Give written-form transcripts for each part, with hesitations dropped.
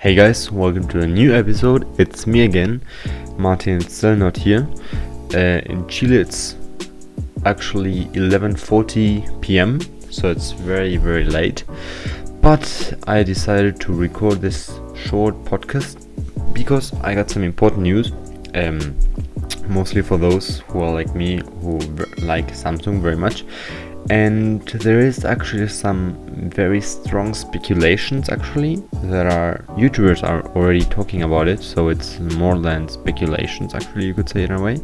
Hey guys, welcome to a new episode. It's me again. Martin is still not here. In Chile it's actually 11:40 p.m. so it's very late. But I decided to record this short podcast because I got some important news. Mostly for those who are like me, who like Samsung very much. And there is actually some very strong speculations actually that YouTubers are already talking about it, so it's more than speculations actually, you could say in a way.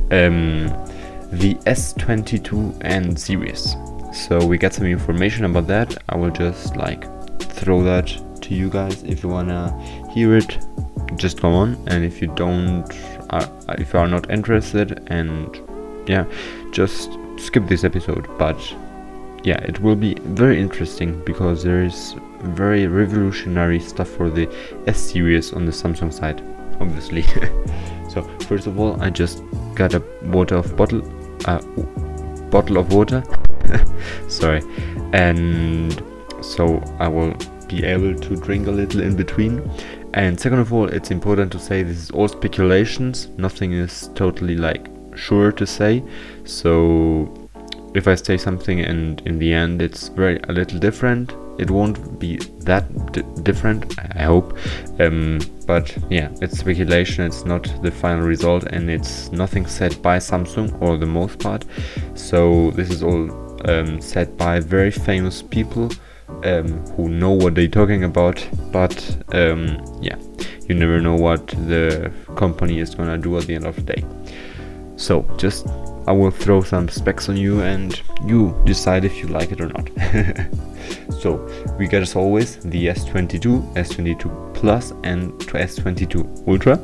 The S22 N series. So we got some information about that. I will just throw that to you guys. If you wanna hear it, just go on, and if you are not interested, and just skip this episode. But it will be very interesting because there is very revolutionary stuff for the S series on the Samsung side, obviously. So first of all, I just got a bottle of water. Sorry, and so I will be able to drink a little in between. And second of all, it's important to say this is all speculations. Nothing is totally sure to say. So if I say something and in the end it's a little different, it won't be that different, I hope. But it's speculation. It's not the final result, and it's nothing said by Samsung or the most part. So this is all said by very famous people who know what they're talking about. But you never know what the company is gonna do at the end of the day. So I will throw some specs on you and you decide if you like it or not. So we got, as always, the S22, S22 Plus and S22 Ultra.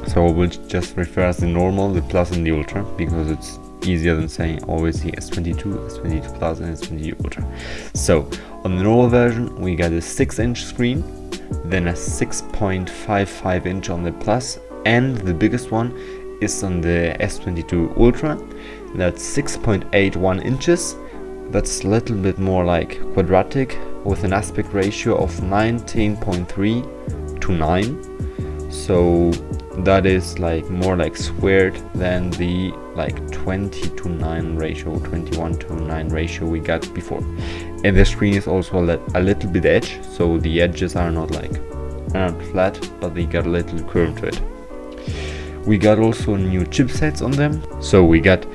So I will just refer as the normal, the Plus and the Ultra, because it's easier than saying always the S22, S22 Plus and S22 Ultra. So on the normal version we got a 6-inch screen, then a 6.55 inch on the Plus, and the biggest one is on the S22 Ultra. That's 6.81 inches. That's a little bit more quadratic, with an aspect ratio of 19.3 to 9. So that is more squared than the 20 to 9 ratio, 21 to 9 ratio we got before. And the screen is also a little bit edge, so the edges are not flat, but they got a little curve to it. We got also new chipsets on them. So we got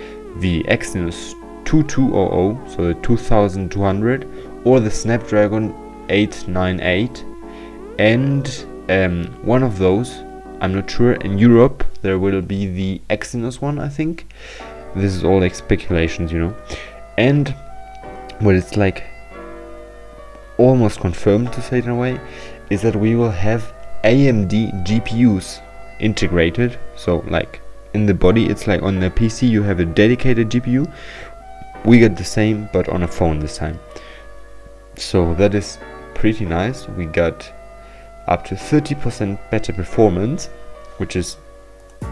the Exynos 2200, so the 2200, or the Snapdragon 898, and one of those, I'm not sure. In Europe there will be the Exynos one, I think. This is all speculations, and what it's almost confirmed, to say it in a way, is that we will have AMD GPUs integrated. So in the body, it's on the PC you have a dedicated GPU. We get the same, but on a phone this time. So that is pretty nice. We got up to 30% better performance, which is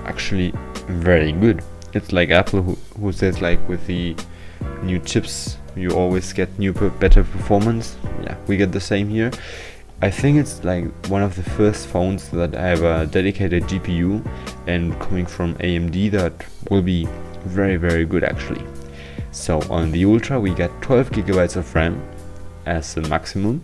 actually very good. It's like Apple who says with the new chips you always get better performance. We get the same here. I think it's one of the first phones that have a dedicated GPU, and coming from AMD, that will be very good actually. So on the Ultra we got 12 GB of RAM as the maximum,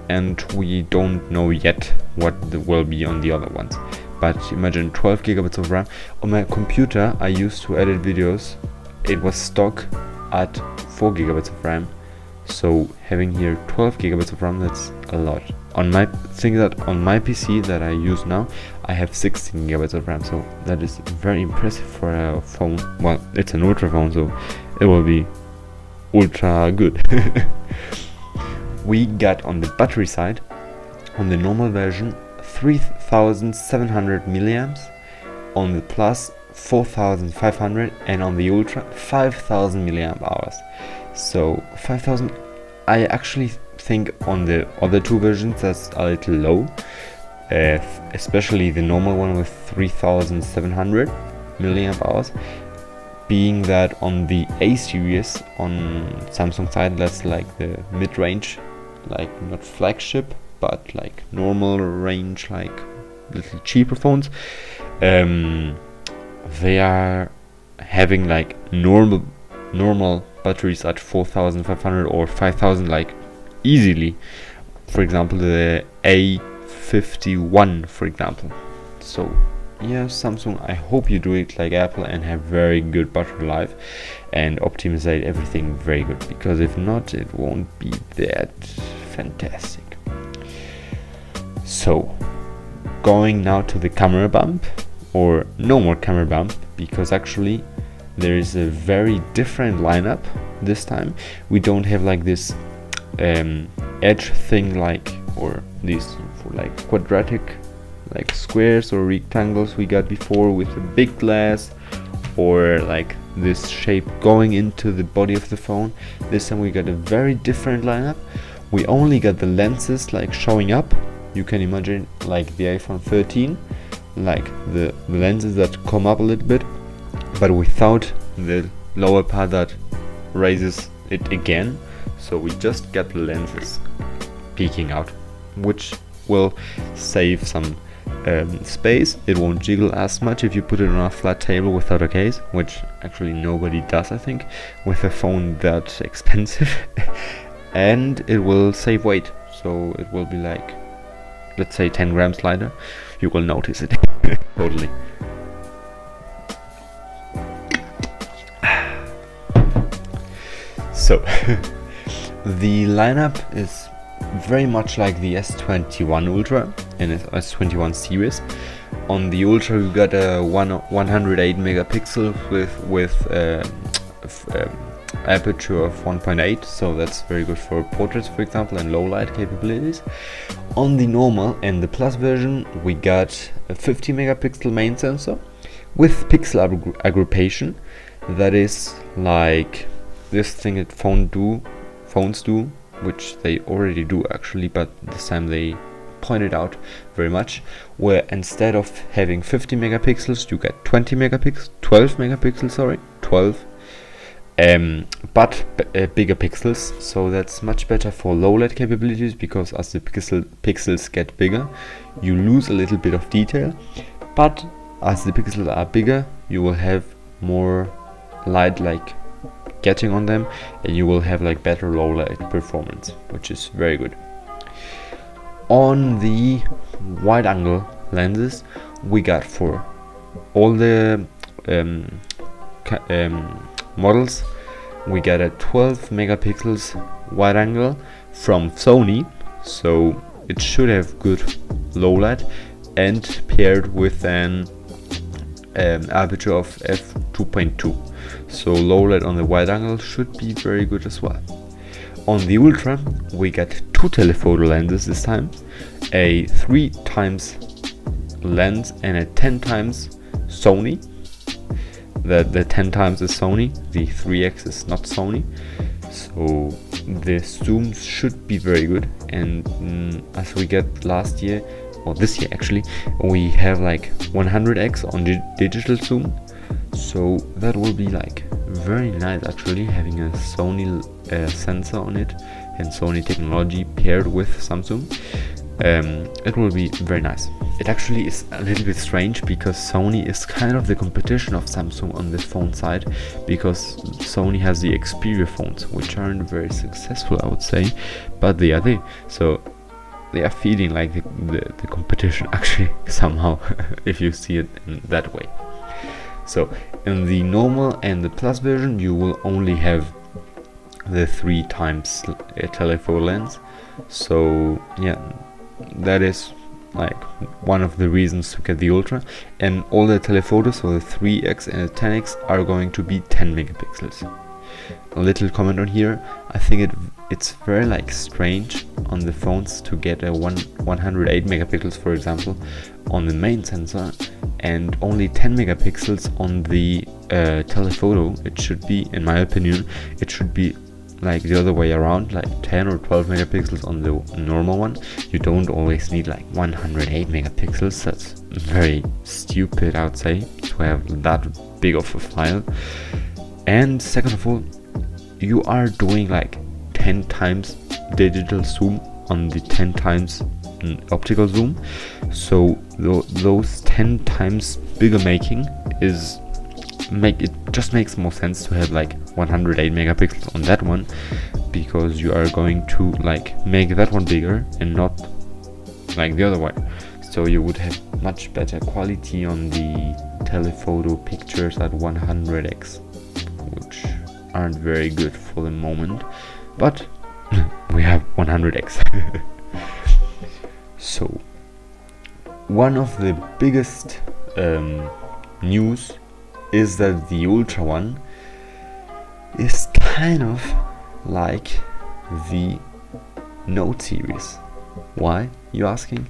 and we don't know yet what will be on the other ones. But imagine 12 GB of RAM. On my computer I used to edit videos, it was stock at 4 GB of RAM. So having here 12 GB of RAM, that's a lot. On my PC that I use now, I have 16 GB of RAM, so that is very impressive for a phone. Well, it's an Ultra phone, so it will be ultra good. We got on the battery side, on the normal version, 3700 milliamps, on the Plus 4500, and on the Ultra 5000 milliamp hours. So 5000, I actually think on the other two versions that's a little low, especially the normal one with 3700 milliamp hours, being that on the A series on Samsung side, that's the mid-range, not flagship, but like normal range, like little cheaper phones, they are having like normal batteries at 4,500 or 5,000, like easily. For example, the A51, for example. So yeah, Samsung, I hope you do it like Apple and have very good battery life and optimize everything very good, because if not, it won't be that fantastic. So going now to the camera bump, or no more camera bump, because actually there is a very different lineup this time. We don't have like this edge thing, like, or these like quadratic like squares or rectangles we got before with a big glass, or like this shape going into the body of the phone. This time we got a very different lineup. We only got the lenses like showing up. You can imagine like the iPhone 13, like the lenses that come up a little bit, but without the lower part that raises it again. So we just get the lenses peeking out, which will save some space. It won't jiggle as much if you put it on a flat table without a case, which actually nobody does, I think, with a phone that expensive. And it will save weight, so it will be like, let's say 10 grams lighter. You will notice it. Totally. So the lineup is very much like the S21 Ultra and S21 series. On the Ultra we got a 108 megapixel with aperture of 1.8, so that's very good for portraits, for example, and low light capabilities. On the normal and the plus version we got a 50 megapixel main sensor with pixel aggregation. That is like this thing that phones do, which they already do actually, but this time they pointed out very much, where instead of having 50 megapixels you get 12 megapixels, but bigger pixels. So that's much better for low light capabilities, because as the pixels get bigger you lose a little bit of detail, but as the pixels are bigger you will have more light like getting on them, and you will have like better low light performance, which is very good. On the wide angle lenses we got for all the models, we got a 12 megapixels wide angle from Sony, so it should have good low light, and paired with an aperture of f2.2, so low light on the wide angle should be very good as well. On the Ultra we got two telephoto lenses this time, a 3 times lens and a 10 times Sony. The 10 times is Sony, the 3x is not Sony, so the zooms should be very good. And as we get last year, or this year actually, we have like 100x on digital zoom, so that will be like very nice actually, having a Sony sensor on it and Sony technology paired with Samsung. It will be very nice. It actually is a little bit strange, because Sony is kind of the competition of Samsung on the phone side, because Sony has the Xperia phones, which aren't very successful, I would say, but they are there, so they are feeding like the competition actually somehow, if you see it in that way. So in the normal and the plus version you will only have the 3 times telephoto lens, so yeah, that is like one of the reasons to get the Ultra. And all the telephotos, so the 3x and the 10x, are going to be 10 megapixels. A little comment on here, I think it's very like strange on the phones to get a 108 megapixels, for example, on the main sensor, and only 10 megapixels on the telephoto. It should be, in my opinion, it should be like the other way around, like 10 or 12 megapixels on the normal one. You don't always need like 108 megapixels. That's very stupid, I would say, to have that big of a file. And second of all, you are doing like 10 times digital zoom on the 10 times optical zoom. So those 10 times bigger making just makes more sense to have like 108 megapixels on that one, because you are going to like make that one bigger and not like the other one. So you would have much better quality on the telephoto pictures at 100x, which aren't very good for the moment, but we have 100x. So one of the biggest news is that the Ultra one is kind of like the Note series. Why, you asking?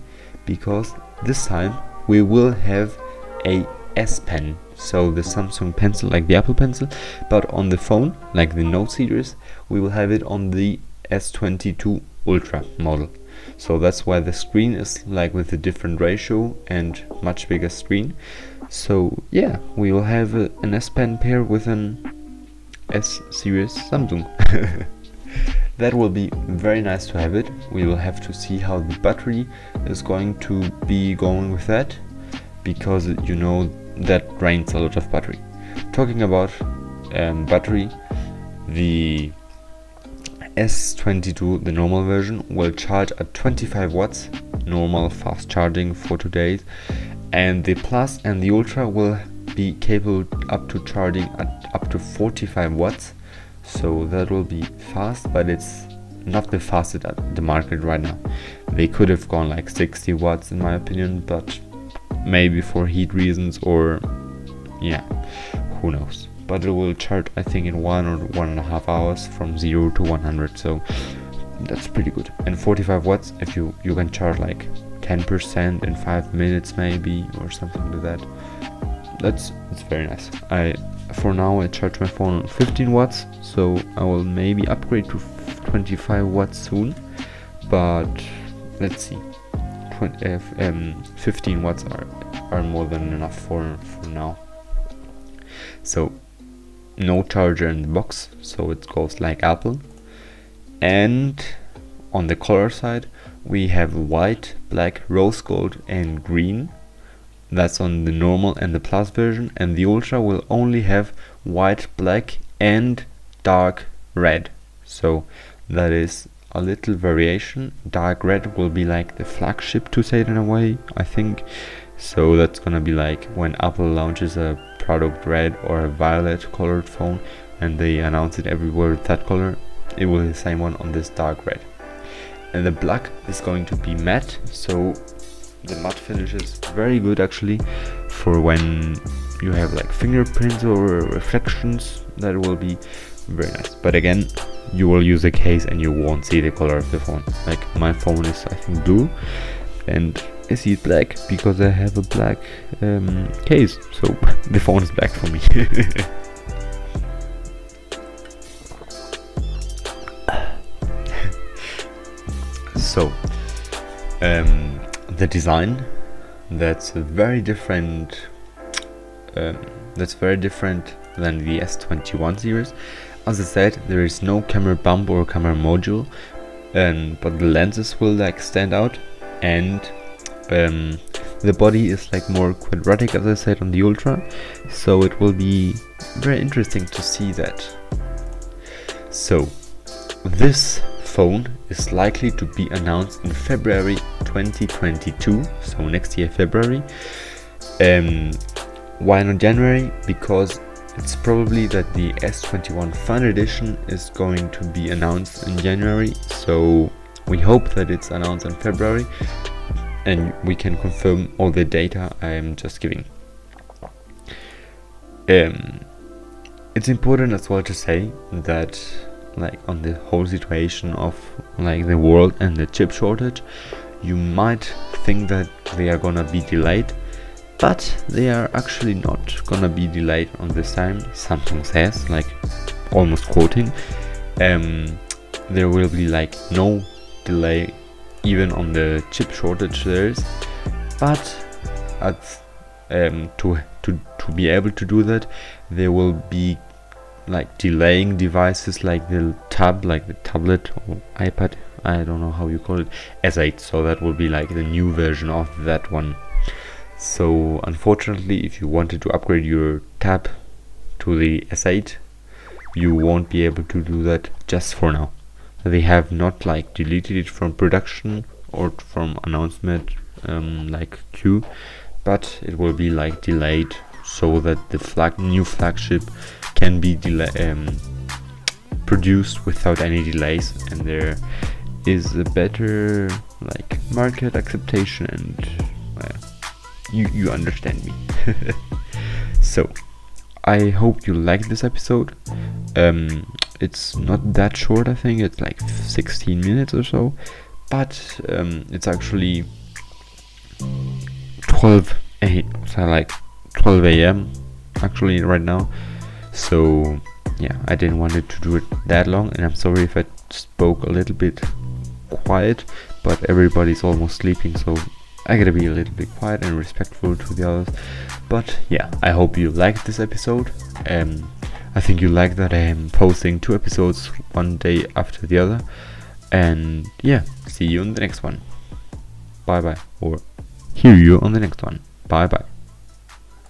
Because this time we will have a S Pen, so the Samsung Pencil, like the Apple Pencil, but on the phone, like the Note series, we will have it on the S22 Ultra model. So that's why the screen is like with a different ratio and much bigger screen. So yeah, we will have an S Pen pair with an S series Samsung. That will be very nice to have it. We will have to see how the battery is going to be going with that, because you know that drains a lot of battery. Talking about battery, the S22, the normal version, will charge at 25 watts, normal fast charging for 2 days, and the Plus and the Ultra will be capable up to charging at up to 45 watts. So that will be fast, but it's not the fastest at the market right now. They could have gone like 60 watts in my opinion, but maybe for heat reasons, or yeah, who knows. But it will charge, I think, in 1 or 1.5 hours from 0 to 100, so that's pretty good. And 45 watts, if you can charge like 10% in 5 minutes maybe, or something like that. That's very nice. For now I charge my phone on 15 watts, so I will maybe upgrade to 25 watts soon, but let's see. 15 watts are more than enough for now. So no charger in the box, so it goes like Apple. And on the color side we have white, black, rose gold and green. That's on the normal and the Plus version, and the Ultra will only have white, black and dark red. So that is a little variation. Dark red will be like the flagship, to say it in a way, I think. So that's gonna be like when Apple launches a product red or a violet colored phone and they announce it everywhere with that color, it will be the same one on this dark red. And the black is going to be matte, so the matte finish is very good actually for when you have like fingerprints or reflections. That will be very nice, but again, you will use a case and you won't see the color of the phone. Like my phone is, I think, blue and I see it black because I have a black case, so the phone is black for me. So the design, that's very different than the S21 series. As I said, there is no camera bump or camera module, but the lenses will like stand out, and the body is like more quadratic, as I said, on the Ultra, so it will be very interesting to see that. So this phone is likely to be announced in February 2022, so next year February. Why not January? Because it's probably that the S21 Fun Edition is going to be announced in January, so we hope that it's announced in February and we can confirm all the data I am just giving. It's important as well to say that, like, on the whole situation of like the world and the chip shortage, you might think that they are gonna be delayed, but they are actually not gonna be delayed on this time. Samsung says, like, almost quoting, there will be like no delay even on the chip shortage there is, but to be able to do that, there will be like delaying devices like the tablet or iPad, I don't know how you call it, S8, so that will be like the new version of that one. So unfortunately, if you wanted to upgrade your tab to the S8, you won't be able to do that just for now. They have not like deleted it from production or from announcement like queue, but it will be like delayed so that the new flagship can be produced without any delays, and there is a better like market acceptation, and you understand me. So I hope you liked this episode. It's not that short, I think it's like 16 minutes or so, but it's actually 12 a.m. actually right now, so yeah, I didn't want it to do it that long, and I'm sorry if I spoke a little bit quiet, but everybody's almost sleeping, so I gotta be a little bit quiet and respectful to the others. But yeah, I hope you liked this episode. I think you like that I am posting 2 episodes one day after the other, and yeah, see you on the next one. Bye bye, or hear you on the next one. Bye bye.